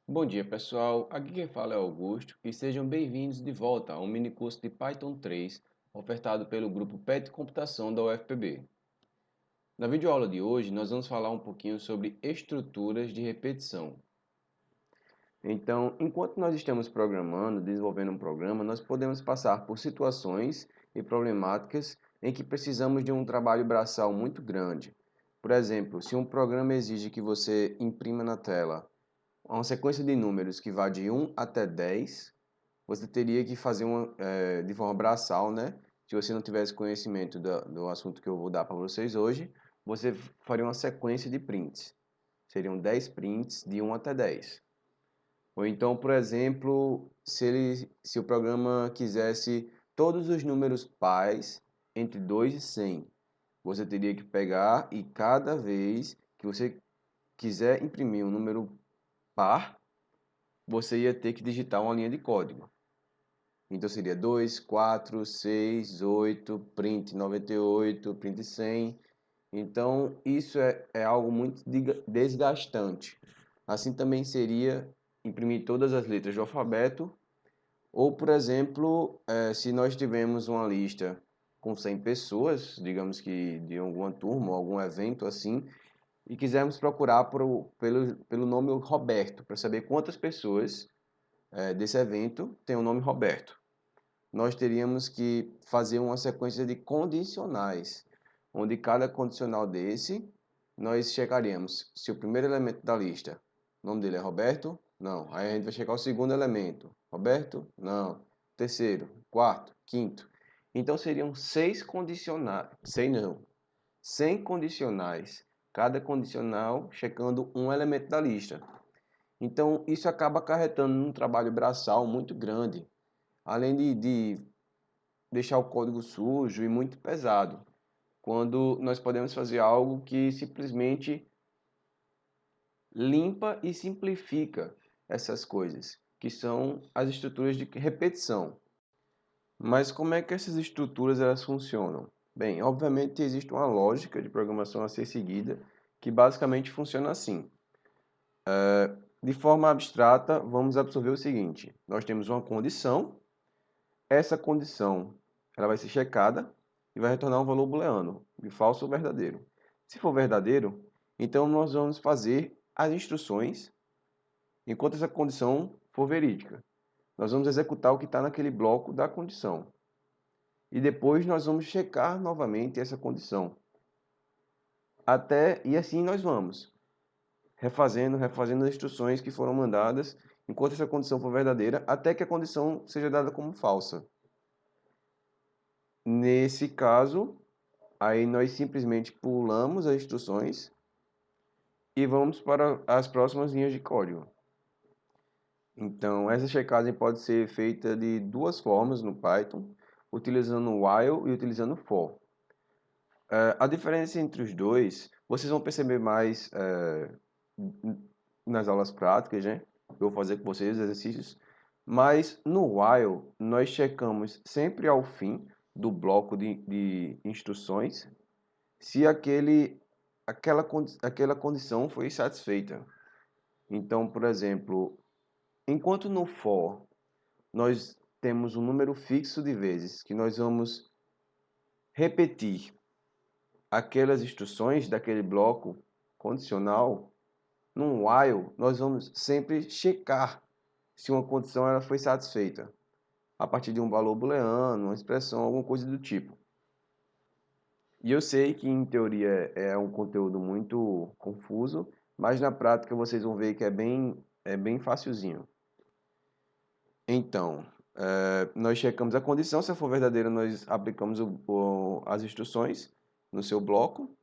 Bom dia, pessoal. Aqui quem fala é Augusto e sejam bem-vindos de volta a um mini curso de Python 3 ofertado pelo grupo PET Computação da UFPB. Na videoaula de hoje, nós vamos falar um pouquinho sobre estruturas de repetição. Então, enquanto nós estamos programando, desenvolvendo um programa, nós podemos passar por situações e problemáticas em que precisamos de um trabalho braçal muito grande. Por exemplo, se um programa exige que você imprima na tela uma sequência de números que vá de 1 até 10, você teria que fazer de forma braçal, né? Se você não tivesse conhecimento do assunto que eu vou dar para vocês hoje, você faria uma sequência de prints. Seriam 10 prints de 1 até 10. Ou então, por exemplo, se o programa quisesse todos os números pais entre 2 e 100, você teria que pegar e cada vez que você quiser imprimir um número par, você ia ter que digitar uma linha de código. Então seria 2, 4, 6, 8, print 98, print 100. Então isso é algo muito desgastante. Assim também seria imprimir todas as letras do alfabeto. Ou, por exemplo, se nós tivermos uma lista com 100 pessoas, digamos que de alguma turma ou algum evento assim, e quisermos procurar pelo nome Roberto, para saber quantas pessoas desse evento tem o nome Roberto, nós teríamos que fazer uma sequência de condicionais, onde cada condicional desse, nós checaríamos se o primeiro elemento da lista, o nome dele é Roberto? Não. Aí a gente vai checar o segundo elemento. Roberto? Não. Terceiro, quarto, quinto. Então seriam 6 condicionais, 6 não, 100 condicionais, cada condicional checando um elemento da lista. Então isso acaba acarretando um trabalho braçal muito grande, além de deixar o código sujo e muito pesado, quando nós podemos fazer algo que simplesmente limpa e simplifica essas coisas, que são as estruturas de repetição. Mas como é que essas estruturas elas funcionam? Bem, obviamente existe uma lógica de programação a ser seguida, que basicamente funciona assim. De forma abstrata, vamos absorver o seguinte: nós temos uma condição. Essa condição ela vai ser checada e vai retornar um valor booleano, de falso ou verdadeiro. Se for verdadeiro, então nós vamos fazer as instruções enquanto essa condição for verídica. Nós vamos executar o que está naquele bloco da condição. E depois nós vamos checar novamente essa condição. E assim nós vamos, refazendo as instruções que foram mandadas enquanto essa condição for verdadeira, até que a condição seja dada como falsa. Nesse caso, aí nós simplesmente pulamos as instruções e vamos para as próximas linhas de código. Então, essa checagem pode ser feita de duas formas no Python, utilizando while e utilizando for. A diferença entre os dois, vocês vão perceber mais nas aulas práticas, né? Eu vou fazer com vocês os exercícios. Mas no while, nós checamos sempre ao fim do bloco de instruções se aquela condição foi satisfeita. Então, por exemplo, enquanto no for nós temos um número fixo de vezes que nós vamos repetir aquelas instruções daquele bloco condicional, no while nós vamos sempre checar se uma condição ela foi satisfeita a partir de um valor booleano, uma expressão, alguma coisa do tipo. E eu sei que em teoria é um conteúdo muito confuso, mas na prática vocês vão ver que é bem facilzinho. Então, nós checamos a condição, se for verdadeira nós aplicamos as instruções no seu bloco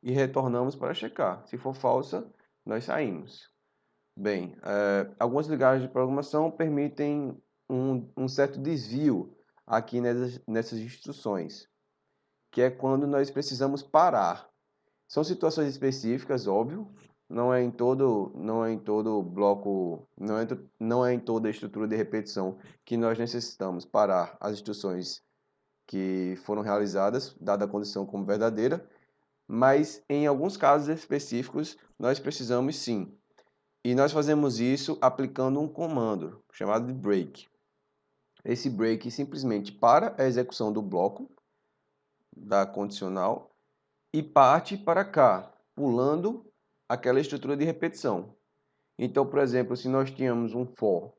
e retornamos para checar. Se for falsa, nós saímos. Bem, algumas linguagens de programação permitem um certo desvio aqui nessas instruções, que é quando nós precisamos parar. São situações específicas, óbvio, não é em todo bloco, não é em toda estrutura de repetição que nós necessitamos parar as instruções que foram realizadas, dada a condição como verdadeira, mas em alguns casos específicos nós precisamos sim. E nós fazemos isso aplicando um comando chamado de break. Esse break simplesmente para a execução do bloco da condicional e parte para cá, pulando aquela estrutura de repetição. Então, por exemplo, se nós tínhamos um for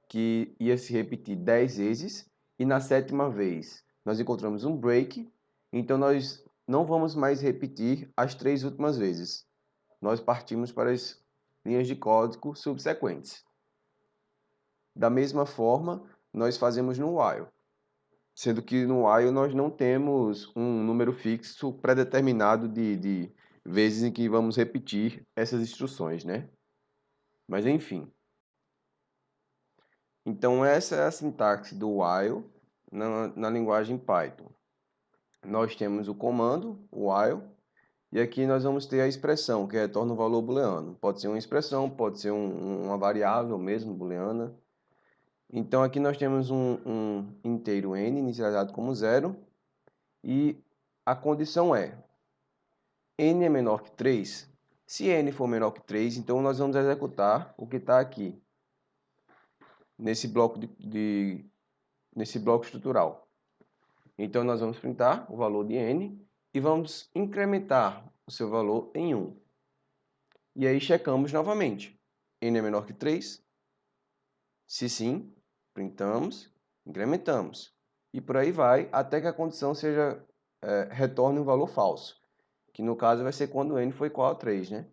que ia se repetir 10 vezes e na sétima vez nós encontramos um break, então nós não vamos mais repetir as 3 últimas vezes. Nós partimos para as linhas de código subsequentes. Da mesma forma, nós fazemos no while, sendo que no while nós não temos um número fixo pré-determinado de vezes em que vamos repetir essas instruções, né? Mas enfim. Então essa é a sintaxe do while na linguagem Python. Nós temos o comando, while, e aqui nós vamos ter a expressão, que retorna um valor booleano. Pode ser uma expressão, pode ser uma variável mesmo, booleana. Então aqui nós temos um inteiro n inicializado como 0 e a condição é n é menor que 3. Se n for menor que 3, então nós vamos executar o que está aqui, nesse bloco, nesse bloco estrutural. Então nós vamos printar o valor de n e vamos incrementar o seu valor em 1. E aí checamos novamente. N é menor que 3? Se sim, printamos, incrementamos. E por aí vai, até que a condição seja retorne um valor falso, que no caso vai ser quando n for igual a 3, né?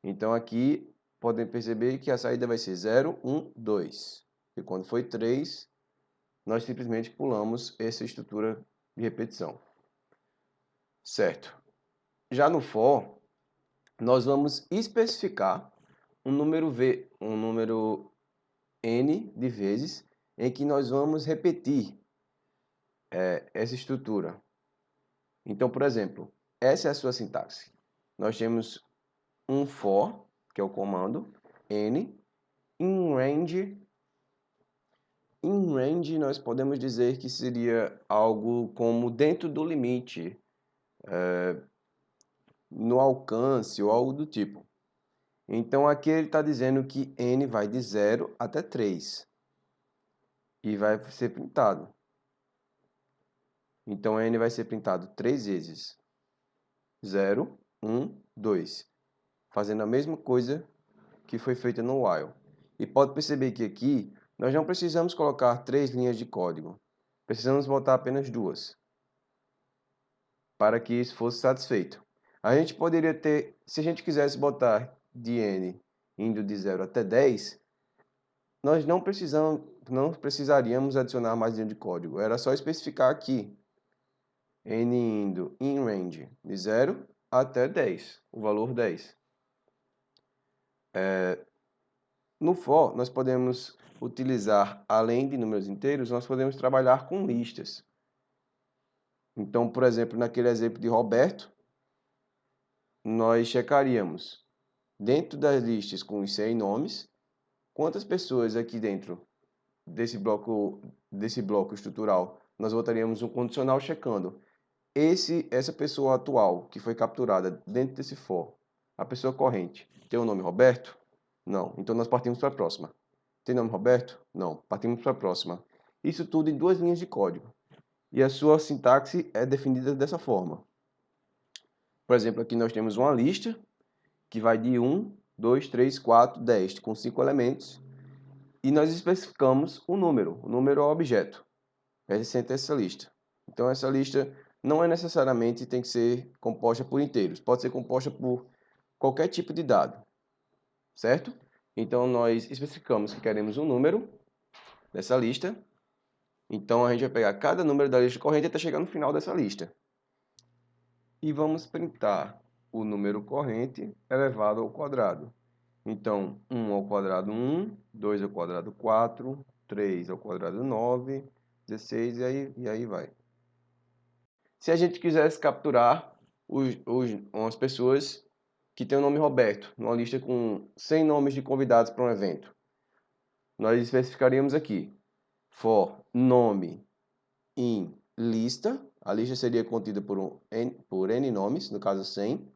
Então aqui podem perceber que a saída vai ser 0, 1, 2. E quando foi 3, nós simplesmente pulamos essa estrutura de repetição. Certo. Já no for, nós vamos especificar um número n de vezes em que nós vamos repetir essa estrutura. Então, por exemplo, essa é a sua sintaxe. Nós temos um for, que é o comando, n, in range. In range nós podemos dizer que seria algo como dentro do limite, no alcance ou algo do tipo. Então aqui ele está dizendo que n vai de 0 até 3 e vai ser printado. Então n vai ser printado 3 vezes. 0, 1, 2. Fazendo a mesma coisa que foi feita no while. E pode perceber que aqui nós não precisamos colocar 3 linhas de código. Precisamos botar apenas 2 para que isso fosse satisfeito. A gente poderia ter, se a gente quisesse botar de n indo de 0 até 10, nós não precisaríamos adicionar mais linha de código. Era só especificar aqui n indo in range de 0 até 10, o valor 10. No for, nós podemos utilizar, além de números inteiros, nós podemos trabalhar com listas. Então, por exemplo, naquele exemplo de Roberto, nós checaríamos, dentro das listas com os 100 nomes, quantas pessoas aqui dentro desse bloco estrutural nós botaríamos um condicional checando. Essa pessoa atual que foi capturada dentro desse for, a pessoa corrente, tem o nome Roberto? Não. Então nós partimos para a próxima. Tem nome Roberto? Não. Partimos para a próxima. Isso tudo em 2 linhas de código. E a sua sintaxe é definida dessa forma. Por exemplo, aqui nós temos uma lista que vai de 1, 2, 3, 4, 10, com 5 elementos. E nós especificamos o número é o objeto pertencente a essa lista. Então essa lista não é necessariamente tem que ser composta por inteiros. Pode ser composta por qualquer tipo de dado. Certo? Então nós especificamos que queremos um número dessa lista. Então a gente vai pegar cada número da lista corrente até chegar no final dessa lista. E vamos printar o número corrente elevado ao quadrado. Então 1 ao quadrado 1, 2 ao quadrado 4, 3 ao quadrado 9, 16 e aí vai. Se a gente quisesse capturar umas pessoas que têm o nome Roberto, numa lista com 100 nomes de convidados para um evento, nós especificaríamos aqui for nome in lista, a lista seria contida por n nomes, no caso 100,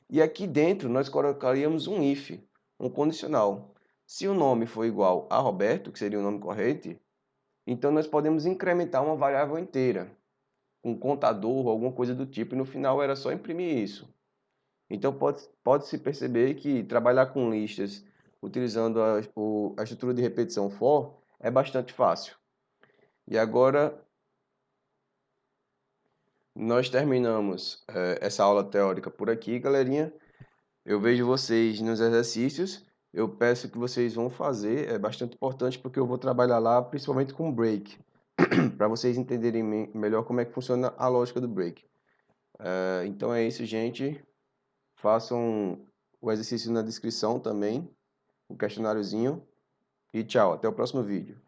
e aqui dentro nós colocaríamos um if. um condicional. Se o nome for igual a Roberto, que seria o nome corrente, então nós podemos incrementar uma variável inteira, um contador ou alguma coisa do tipo, e no final era só imprimir isso. Então pode-se perceber que trabalhar com listas utilizando a estrutura de repetição for é bastante fácil. E agora nós terminamos essa aula teórica por aqui, galerinha. Eu vejo vocês nos exercícios. Eu peço que vocês vão fazer, é bastante importante porque eu vou trabalhar lá principalmente com break, para vocês entenderem melhor como é que funciona a lógica do break. Então é isso, gente. Façam o exercício na descrição também, o questionáriozinho. E tchau, até o próximo vídeo.